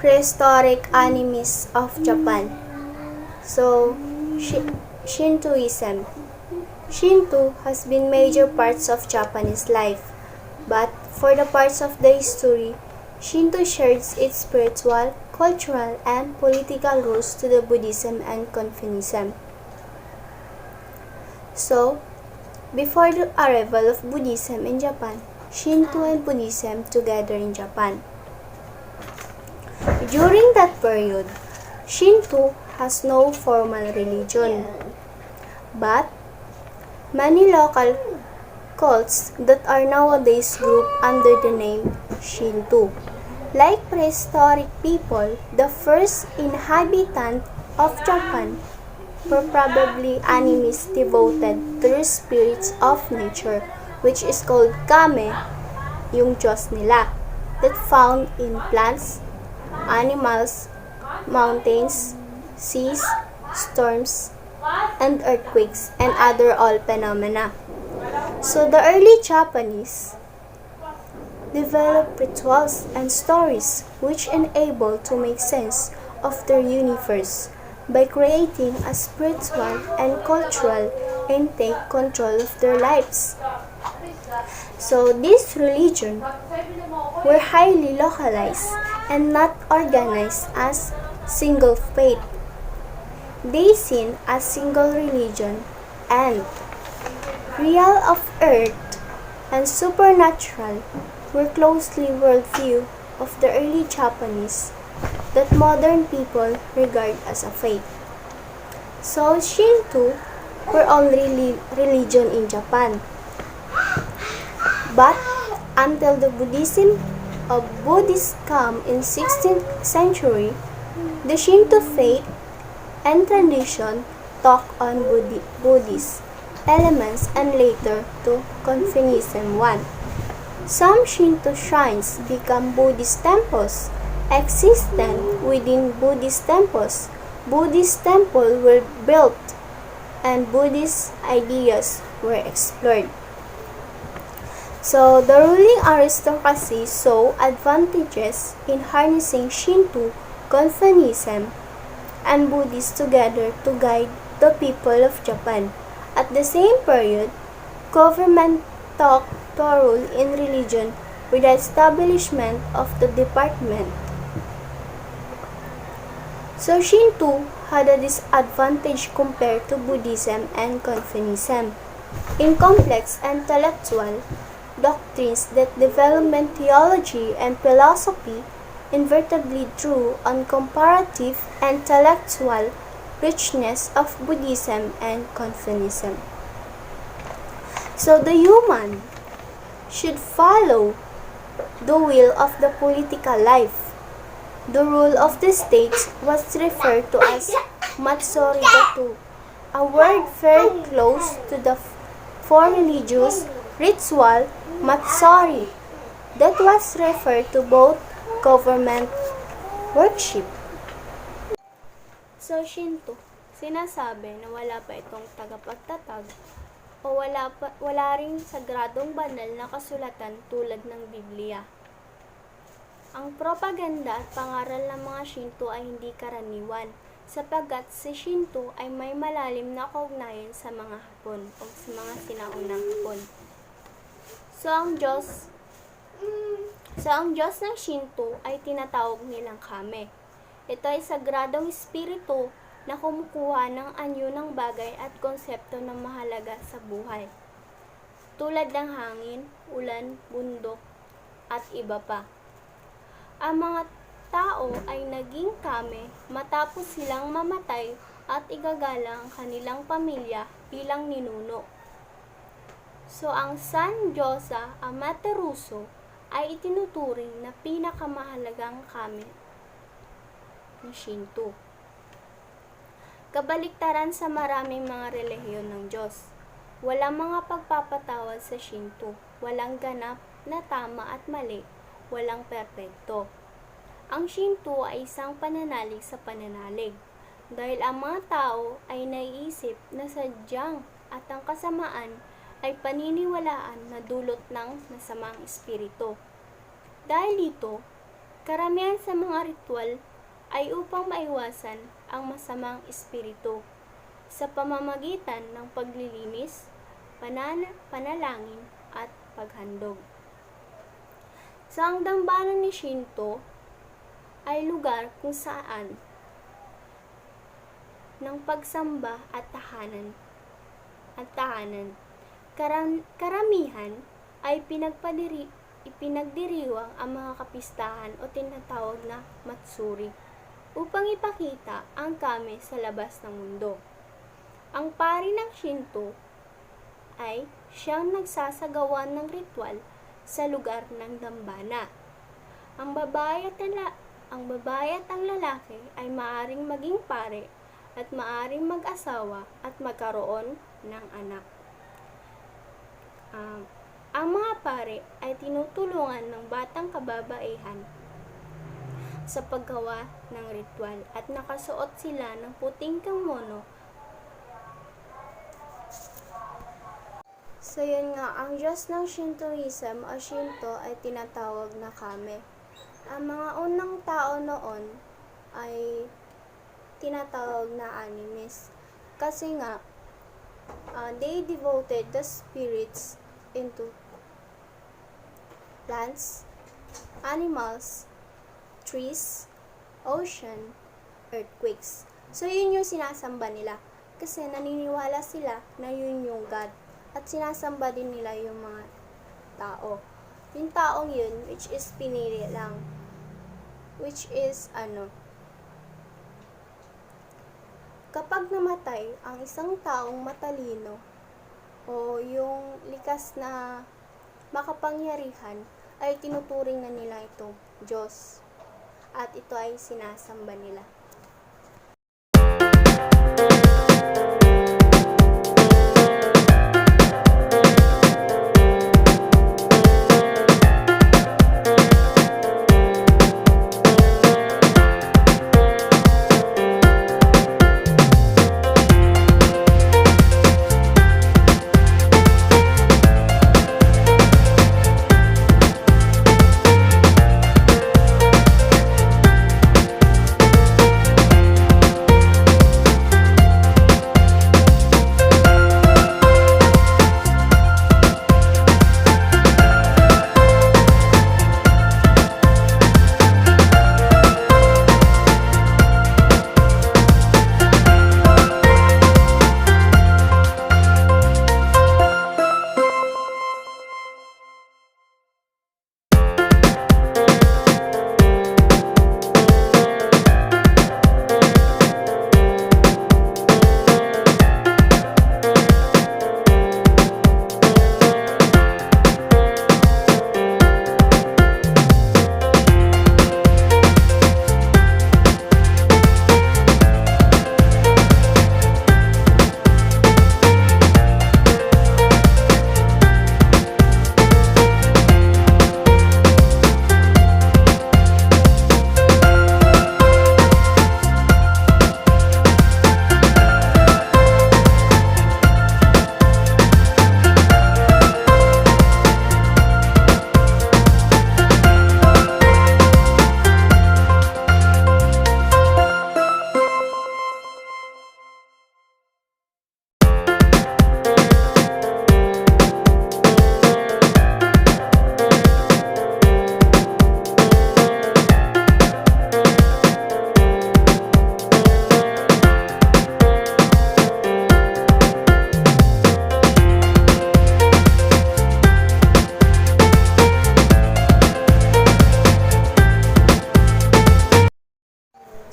Prehistoric enemies of Japan. So, Shintoism. Shinto has been major parts of Japanese life, but for the parts of the history, Shinto shares its spiritual, cultural, and political roots to the Buddhism and Confucianism. So, before the arrival of Buddhism in Japan, Shinto and Buddhism together in Japan. During that period, Shinto has no formal religion, but many local cults that are nowadays grouped under the name Shinto. Like prehistoric people, the first inhabitant of Japan were probably animals devoted to the spirits of nature, which is called Kame, yung Diyos nila, that found in plants, animals, mountains, seas, storms, and earthquakes, and other all phenomena. So the early Japanese developed rituals and stories which enable to make sense of their universe by creating a spiritual and cultural and take control of their lives. So these religions were highly localized and not organized as single faith. They seen as single religion and real of earth and supernatural were closely worldview of the early Japanese that modern people regard as a faith. So Shinto were only religion in Japan. But until the Buddhism of Buddhists come in 16th century, the Shinto faith and tradition talk on Buddhist elements and later to Confucianism one. Some Shinto shrines become Buddhist temples. Existent within Buddhist temples, Buddhist temples were built and Buddhist ideas were explored. So the ruling aristocracy saw advantages in harnessing Shinto, Confucianism, and Buddhists together to guide the people of Japan. At the same period, government took to rule in religion with the establishment of the department. So Shinto had a disadvantage compared to Buddhism and Confucianism in complex intellectual doctrines that development theology and philosophy invertedly drew on comparative intellectual richness of Buddhism and Confucianism. So the human should follow the will of the political life. The rule of the states was referred to as Matsuri Datu, a word very close to the for religious ritual Matsuri that was referred to both government worship. So Shinto, sinasabi na wala pa itong tagapagtatag o wala ring sagradong banal na kasulatan tulad ng Biblia. Ang propaganda at pangaral ng mga Shinto ay hindi karaniwan sapagkat si Shinto ay may malalim na kaugnayan sa mga Hapon o sa mga sinaunang Hapon. So ang Diyos ng Shinto ay tinatawag nilang Kame. Ito ay sagradong espiritu na kumukuha ng anyo ng bagay at konsepto na mahalaga sa buhay, tulad ng hangin, ulan, bundok, at iba pa. Ang mga tao ay naging kame matapos silang mamatay at igagalang ang kanilang pamilya bilang ninuno. So ang San Diosa Amaterasu ay itinuturing na pinakamahalagang kame ng Shinto. Kabaliktaran sa maraming mga relihiyon ng Diyos. Walang mga pagpapatawad sa Shinto. Walang ganap na tama at mali. Walang perpekto. Ang Shinto ay isang pananalig sa pananalig. Dahil ang mga tao ay naiisip na sadyang at ang kasamaan ay paniniwalaan na dulot ng masamang espiritu. Dahil dito, Karamihan sa mga ritual ay upang maiwasan ang masamang espiritu sa pamamagitan ng paglilinis, panalangin at paghandog. Sa ang dambana ni Shinto ay lugar kung saan ng pagsamba at tahanan. Karamihan ay ipinagdiriwang ang mga kapistahan o tinatawag na matsuri upang ipakita ang kami sa labas ng mundo. Ang pari ng Shinto ay siyang nagsasagawa ng ritual sa lugar ng dambana. Ang babae at ang lalaki ay maaring maging pare at maaring mag-asawa at magkaroon ng anak. Ang mga pare ay tinutulungan ng batang kababaihan sa paggawa ng ritual at nakasuot sila ng puting kimono. So yun nga, ang Diyos ng Shintoism o Shinto ay tinatawag na Kame. Ang mga unang tao noon ay tinatawag na animist kasi nga they devoted the spirits into plants, animals, trees, ocean, earthquakes. So yun yung sinasamba nila kasi naniniwala sila na yun yung God at sinasamba din nila yung mga tao. Yung taong yun which is pinili lang, which is kapag namatay ang isang taong matalino o yung likas na makapangyarihan ay tinuturing na nila itong Diyos at ito ay sinasamba nila.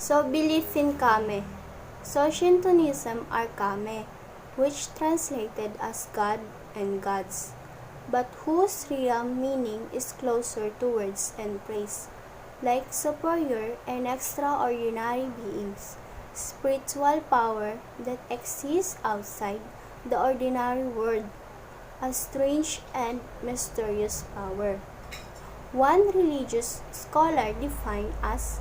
So, belief in Kame. So, Shintoism are Kame, which translated as God and gods, but whose real meaning is closer to words and praise, like superior and extraordinary beings, spiritual power that exists outside the ordinary world, a strange and mysterious power. One religious scholar defined as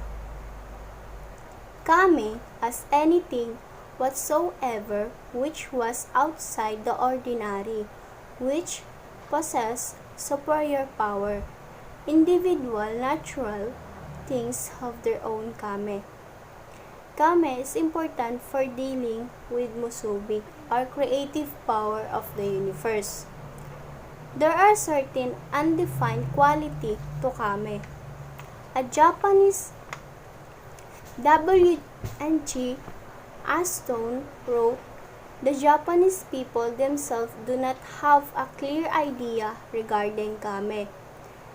Kame as anything whatsoever which was outside the ordinary, which possessed superior power, individual, natural, things of their own kame. Kame is important for dealing with musubi, or creative power of the universe. There are certain undefined quality to kame. A Japanese W.N.G. Aston wrote, "The Japanese people themselves do not have a clear idea regarding kame.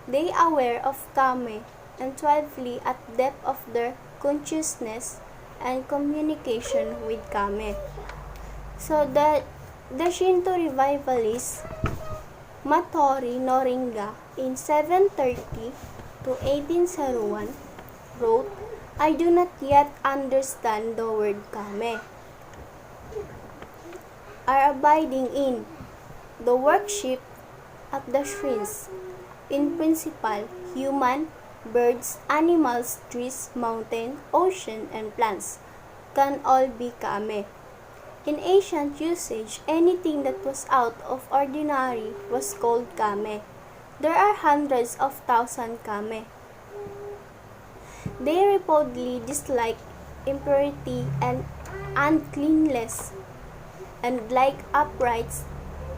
They are aware of kame intuitively at depth of their consciousness and communication with kame." So the Shinto revivalist Matori Noringa in 730 to 1801 wrote, "I do not yet understand the word kame, are abiding in the worship of the shrines, in principle, human, birds, animals, trees, mountain, ocean, and plants can all be kame. In ancient usage, anything that was out of ordinary was called kame. There are hundreds of thousands kame. They reportedly dislike impurity and uncleanness, and like uprights,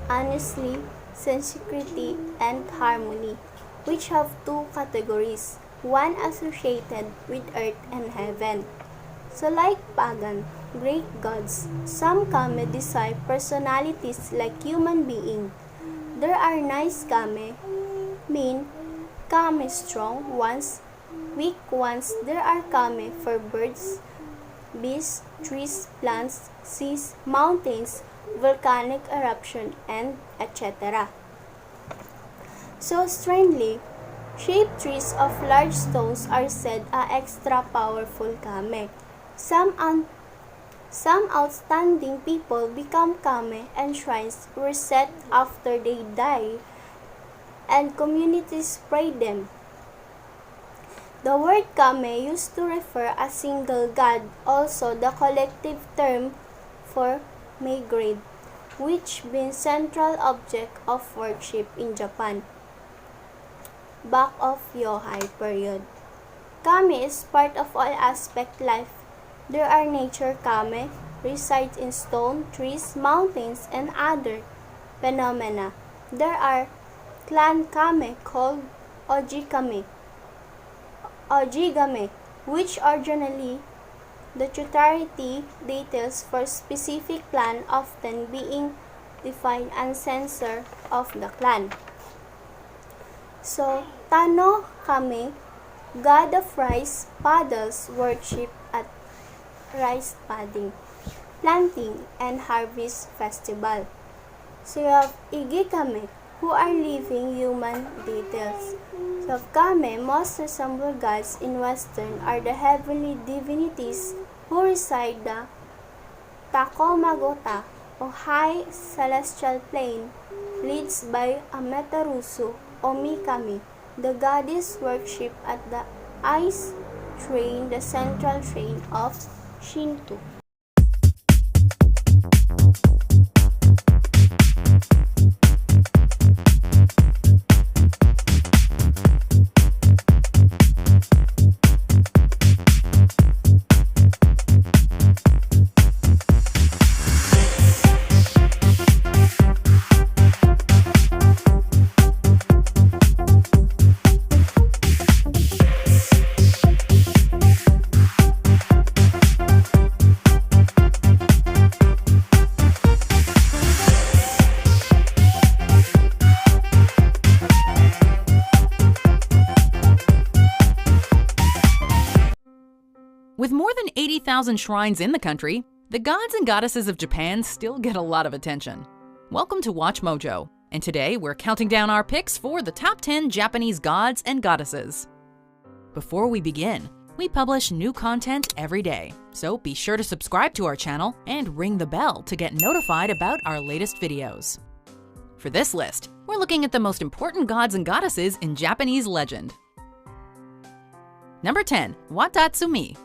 honesty, sincerity, and harmony, which have two categories, one associated with earth and heaven. So like pagan, Greek gods, some kame desire personalities like human being. There are nice kame, mean kame strong ones, weak ones. There are kame for birds, beasts, trees, plants, seas, mountains, volcanic eruption, and etc. So strangely, shaped trees of large stones are said a extra powerful kame. Some outstanding people become kame, and shrines were set after they die, and communities pray them. The word kame used to refer a single god, also the collective term for Maigrid, which been central object of worship in Japan. Back of Yohai period. Kame is part of all aspect life. There are nature kame, resides in stone, trees, mountains, and other phenomena. There are clan kame called ojigame, which originally the tutoriality details for specific clan, often being defined and censor of the clan. So, Tano kame, god of rice paddles, worship at rice planting, and harvest festival. So you have Igikame, who are living human deities. So of Kame, most resemble gods in Western are the heavenly divinities who reside the Takomagota, o high celestial plane, leads by Amaterasu o Mikami. The goddess worshipped at the ice train, the central train of Shinto. With more than 80,000 shrines in the country, the gods and goddesses of Japan still get a lot of attention. Welcome to Watch Mojo, and today we're counting down our picks for the top 10 Japanese gods and goddesses. Before we begin, we publish new content every day, so be sure to subscribe to our channel and ring the bell to get notified about our latest videos. For this list, we're looking at the most important gods and goddesses in Japanese legend. Number 10. Watatsumi.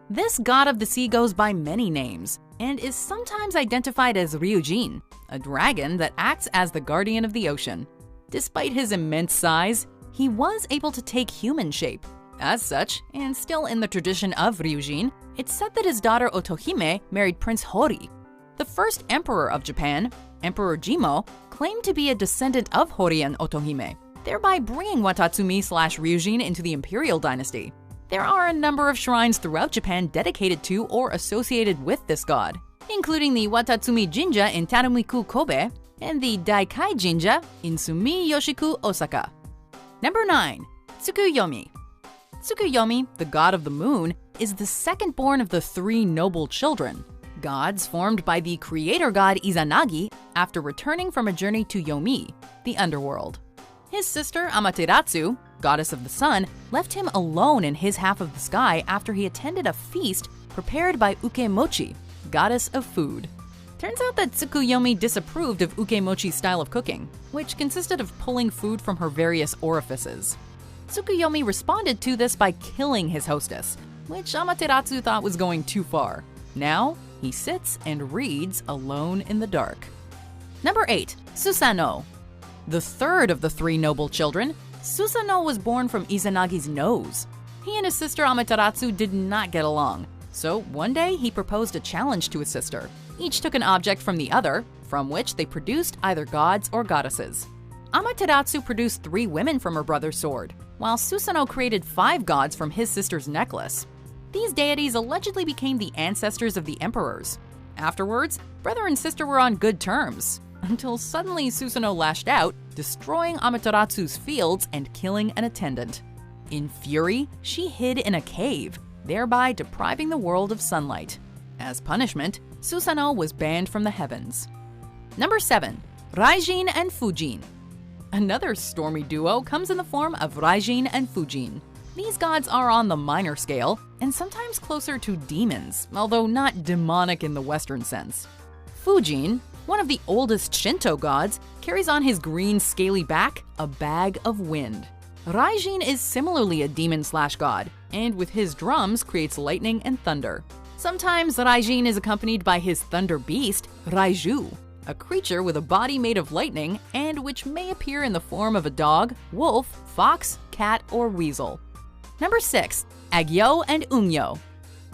This god of the sea goes by many names and is sometimes identified as Ryujin, a dragon that acts as the guardian of the ocean. Despite his immense size, he was able to take human shape, As such, and still in the tradition of Ryujin, it's said that his daughter Otohime married Prince Hori. The first emperor of Japan, Emperor Jimo, claimed to be a descendant of Hori and Otohime, thereby bringing Watatsumi/Ryujin into the imperial dynasty. There are a number of shrines throughout Japan dedicated to or associated with this god, including the Watatsumi Jinja in Tarumiku, Kobe, and the Daikai Jinja in Sumi-Yoshiku, Osaka. Number 9. Tsukuyomi. Tsukuyomi, the god of the moon, is the second born of the three noble children, gods formed by the creator god Izanagi after returning from a journey to Yomi, the underworld. His sister Amaterasu, goddess of the sun, left him alone in his half of the sky after he attended a feast prepared by Ukemochi, goddess of food. Turns out that Tsukuyomi disapproved of Ukemochi's style of cooking, which consisted of pulling food from her various orifices. Tsukuyomi responded to this by killing his hostess, which Amaterasu thought was going too far. Now, he sits and reads alone in the dark. Number 8. Susanoo. The third of the three noble children, Susanoo was born from Izanagi's nose. He and his sister Amaterasu did not get along, so one day he proposed a challenge to his sister. Each took an object from the other, from which they produced either gods or goddesses. Amaterasu produced 3 women from her brother's sword, while Susanoo created 5 gods from his sister's necklace. These deities allegedly became the ancestors of the emperors. Afterwards, brother and sister were on good terms, until suddenly Susanoo lashed out, destroying Amaterasu's fields and killing an attendant. In fury, she hid in a cave, thereby depriving the world of sunlight. As punishment, Susanoo was banned from the heavens. Number 7. Raijin and Fujin. Another stormy duo comes in the form of Raijin and Fujin. These gods are on the minor scale, and sometimes closer to demons, although not demonic in the Western sense. Fujin, one of the oldest Shinto gods, carries on his green scaly back a bag of wind. Raijin is similarly a demon/god, and with his drums creates lightning and thunder. Sometimes Raijin is accompanied by his thunder beast, Raiju, a creature with a body made of lightning and which may appear in the form of a dog, wolf, fox, cat, or weasel. Number 6. Agyo and Ungyo.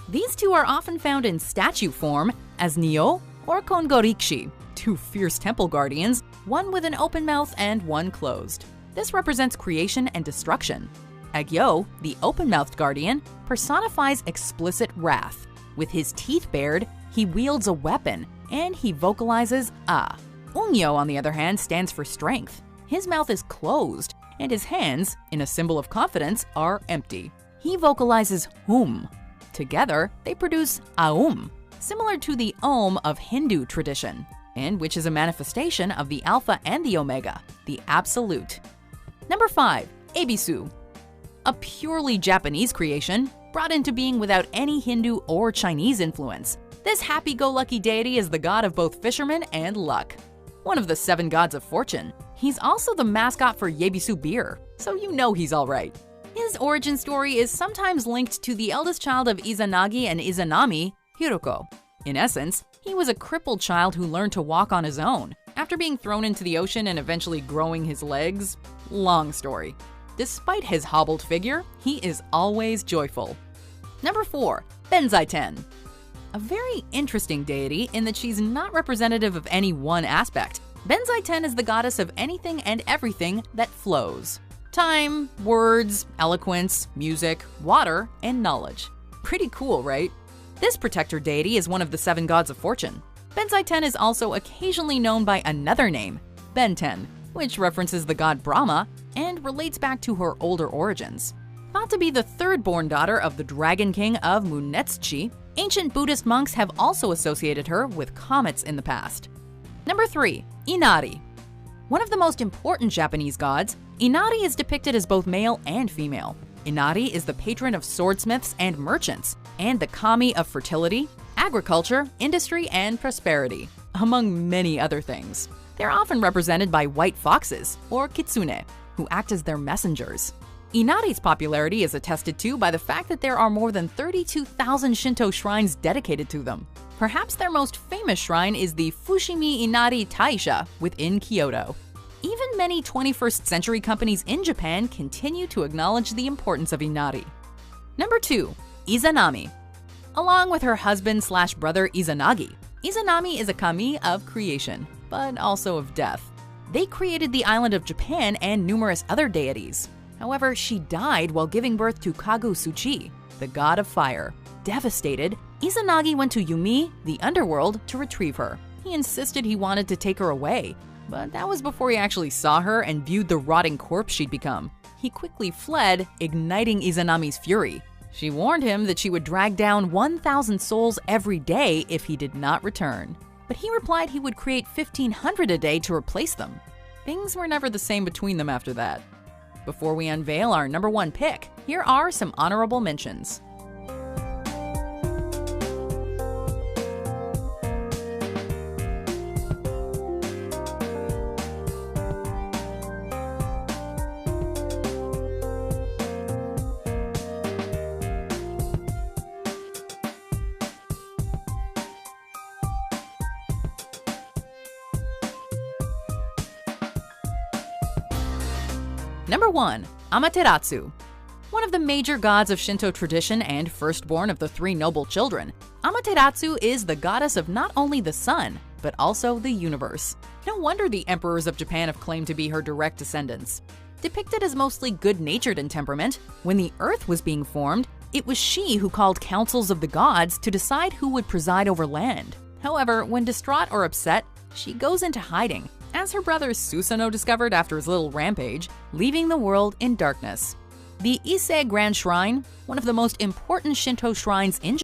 These two are often found in statue form as Nyo or Kongorikshi, 2 fierce temple guardians, one with an open mouth and one closed. This represents creation and destruction. Agyo, the open-mouthed guardian, personifies explicit wrath. With his teeth bared, he wields a weapon, and he vocalizes ah. Ungyo, on the other hand, stands for strength. His mouth is closed, and his hands, in a symbol of confidence, are empty. He vocalizes hum. Together, they produce aum, similar to the Om of Hindu tradition, and which is a manifestation of the Alpha and the Omega, the Absolute. Number 5. Ebisu. A purely Japanese creation, brought into being without any Hindu or Chinese influence. This happy-go-lucky deity is the god of both fishermen and luck. One of the 7 gods of fortune, he's also the mascot for Yebisu beer, so you know he's alright. His origin story is sometimes linked to the eldest child of Izanagi and Izanami, Hiroko. In essence, he was a crippled child who learned to walk on his own, after being thrown into the ocean and eventually growing his legs. Long story. Despite his hobbled figure, he is always joyful. Number 4. Benzaiten. A very interesting deity in that she's not representative of any one aspect. Benzaiten is the goddess of anything and everything that flows. Time, words, eloquence, music, water, and knowledge. Pretty cool, right? This protector deity is one of the 7 gods of fortune. Benzaiten is also occasionally known by another name, Benten, which references the god Brahma and relates back to her older origins. Thought to be the 3rd-born daughter of the Dragon King of Munetsuchi, ancient Buddhist monks have also associated her with comets in the past. Number 3. Inari. One of the most important Japanese gods, Inari is depicted as both male and female. Inari is the patron of swordsmiths and merchants, and the kami of fertility, agriculture, industry, and prosperity, among many other things. They're often represented by white foxes, or kitsune, who act as their messengers. Inari's popularity is attested to by the fact that there are more than 32,000 Shinto shrines dedicated to them. Perhaps their most famous shrine is the Fushimi Inari Taisha within Kyoto. Even many 21st century companies in Japan continue to acknowledge the importance of Inari. Number 2. Izanami. Along with her husband/brother Izanagi, Izanami is a kami of creation, but also of death. They created the island of Japan and numerous other deities. However, she died while giving birth to Kagu-Tsuchi, the god of fire. Devastated, Izanagi went to Yumi, the underworld, to retrieve her. He insisted he wanted to take her away, but that was before he actually saw her and viewed the rotting corpse she'd become. He quickly fled, igniting Izanami's fury. She warned him that she would drag down 1,000 souls every day if he did not return. But he replied he would create 1,500 a day to replace them. Things were never the same between them after that. Before we unveil our number 1 pick, here are some honorable mentions. Number 1. Amaterasu. One of the major gods of Shinto tradition and firstborn of the 3 noble children, Amaterasu is the goddess of not only the sun, but also the universe. No wonder the emperors of Japan have claimed to be her direct descendants. Depicted as mostly good-natured in temperament, when the earth was being formed, it was she who called councils of the gods to decide who would preside over land. However, when distraught or upset, she goes into hiding, as her brother Susanoo discovered after his little rampage, leaving the world in darkness. The Ise Grand Shrine, one of the most important Shinto shrines in